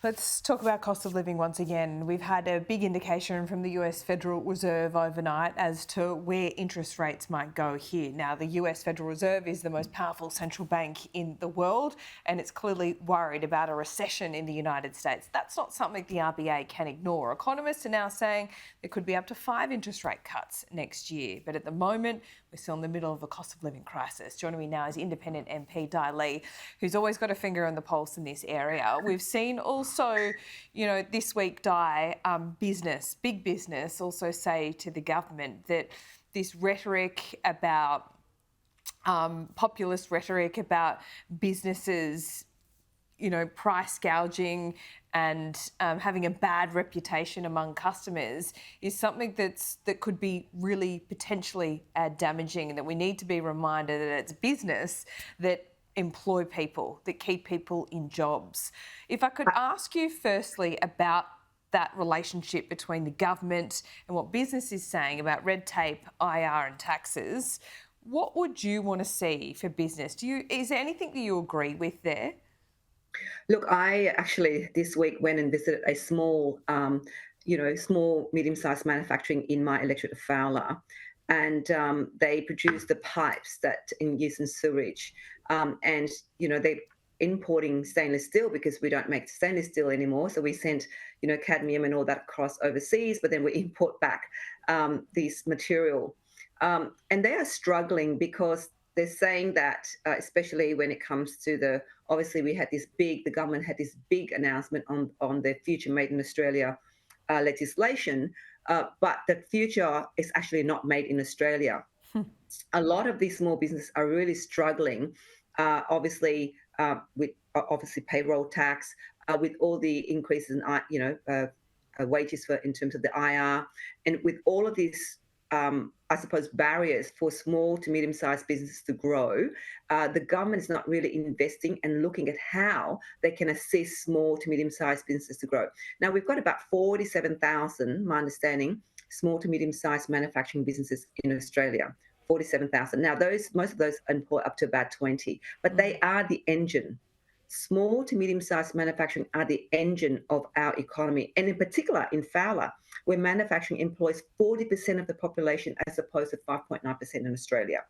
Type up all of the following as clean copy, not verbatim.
Let's talk about cost of living once again. We've had a big indication from the US Federal Reserve overnight as to where interest rates might go here. Now, the US Federal Reserve is the most powerful central bank in the world, and it's clearly worried about a recession in the United States. That's not something the RBA can ignore. Economists are now saying there could be up to 5 interest rate cuts next year. But at the moment, we're still in the middle of a cost of living crisis. Joining me now is independent MP Dai, who's always got a finger on the pulse in this area. We've seen also, this week, big business also say to the government that this rhetoric about populist rhetoric about businesses, price gouging and having a bad reputation among customers is something that could be really potentially damaging, and that we need to be reminded that it's business that employ people, that keep people in jobs. If I could ask you firstly about that relationship between the government and what business is saying about red tape, IR and taxes, what would you want to see for business? Is there anything that you agree with there? Look, I actually this week went and visited a small, medium-sized manufacturing in my electorate of Fowler, and they produce the pipes that in use in sewage, and they're importing stainless steel because we don't make stainless steel anymore. So we sent, cadmium and all that across overseas, but then we import back this material, and they are struggling because they're saying that, especially when it comes to obviously the government had this big announcement on the Future Made in Australia legislation, but the future is actually not made in Australia. A lot of these small businesses are really struggling, with obviously payroll tax, with all the increases in wages in terms of the IR, and with all of these, I suppose, barriers for small to medium-sized businesses to grow. The government is not really investing and looking at how they can assist small to medium-sized businesses to grow. Now, we've got about 47,000, my understanding, small to medium-sized manufacturing businesses in Australia. 47,000. Now, most of those employ up to about 20, but they are the engine. Small to medium-sized manufacturing are the engine of our economy, and in particular in Fowler, where manufacturing employs 40% of the population as opposed to 5.9% in Australia.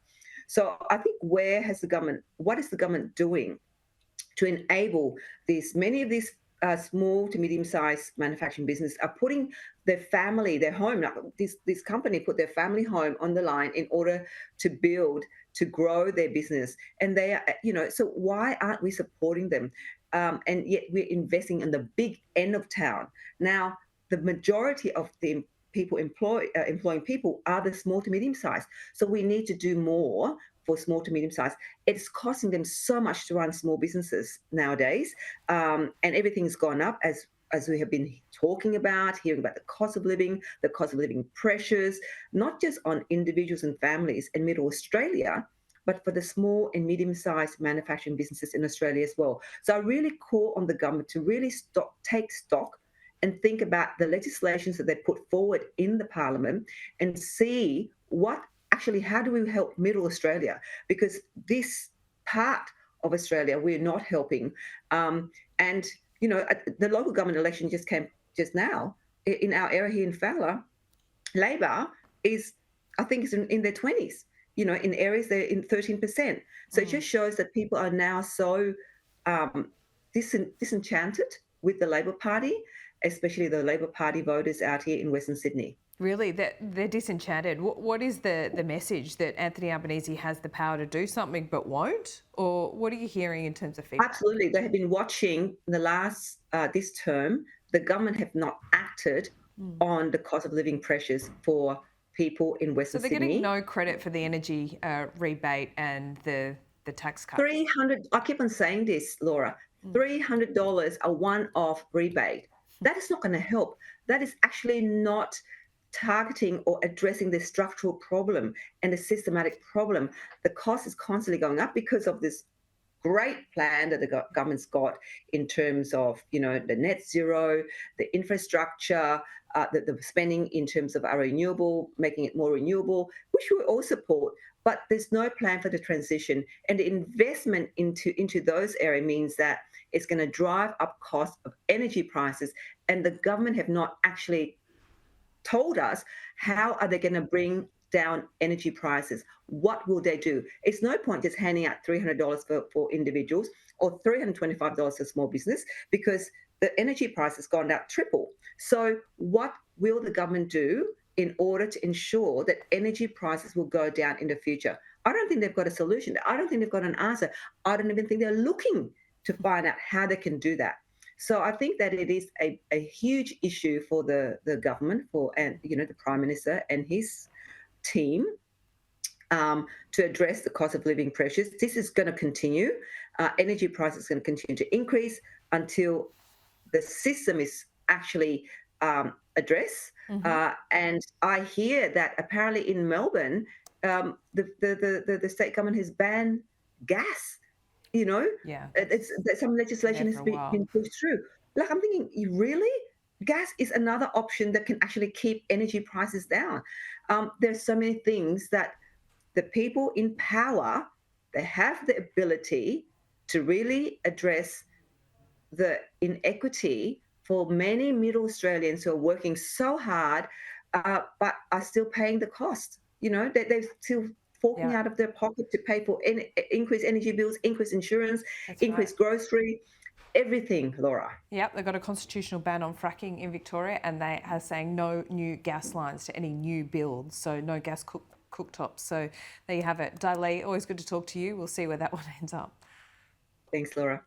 So I think what is the government doing to enable this? Many of these small to medium-sized manufacturing businesses are putting their home. This company put their family home on the line in order to grow their business, and they are, So why aren't we supporting them? And yet we're investing in the big end of town. Now, the majority of the people employing people are the small to medium size. So we need to do more for small to medium size. It's costing them so much to run small businesses nowadays, and everything's gone up as we have been hearing about the cost of living pressures, not just on individuals and families in Middle Australia, but for the small and medium-sized manufacturing businesses in Australia as well. So I really call on the government to really take stock and think about the legislations that they put forward in the parliament and see how do we help Middle Australia? Because this part of Australia, we're not helping. And, the local government election just came just now in our area here in Fowler. Labor I think, is in their 20s. In areas they're in 13%. So it just shows that people are now so disenchanted with the Labor Party, especially the Labor Party voters out here in Western Sydney. Really, they're disenchanted. What is the message, that Anthony Albanese has the power to do something but won't? Or what are you hearing in terms of feedback? Absolutely. They have been watching this term. The government have not acted on the cost of living pressures for people in Western So they're Sydney. getting no credit for the energy rebate and the tax cut. I keep on saying this, Laura. $300 a one-off rebate. That is not going to help. That is actually not targeting or addressing the structural problem and the systematic problem. The cost is constantly going up because of this great plan that the government's got in terms of, the net zero, the infrastructure, the spending in terms of our renewable, making it more renewable, which we all support. But there's no plan for the transition, and the investment into those areas means that It's going to drive up costs of energy prices. And the government have not actually told us how are they going to bring down energy prices. What will they do? It's no point just handing out $300 for individuals or $325 for small business, because the energy price has gone down triple. So what will the government do in order to ensure that energy prices will go down in the future? I don't think they've got a solution. I don't think they've got an answer. I don't even think they're looking to find out how they can do that. So I think that it is a huge issue for the government, and the Prime Minister and his team, to address the cost of living pressures. This is going to continue. Energy prices are going to continue to increase until the system is actually addressed. And I hear that apparently in Melbourne, the state government has banned gas. Yeah, It's that some legislation there has for a been while. pushed through. Like, I'm thinking, really? Gas is another option that can actually keep energy prices down. There's so many things that the people in power, they have the ability to really address the inequity for many middle Australians who are working so hard, but are still paying the cost. They're still forking Yeah, out of their pocket to pay for increased energy bills, increased insurance, that's right. increased grocery, everything, Laura. Yep, they've got a constitutional ban on fracking in Victoria, and they are saying no new gas lines to any new builds, so no gas cooktops. So there you have it. Dai, always good to talk to you. We'll see where that one ends up. Thanks, Laura.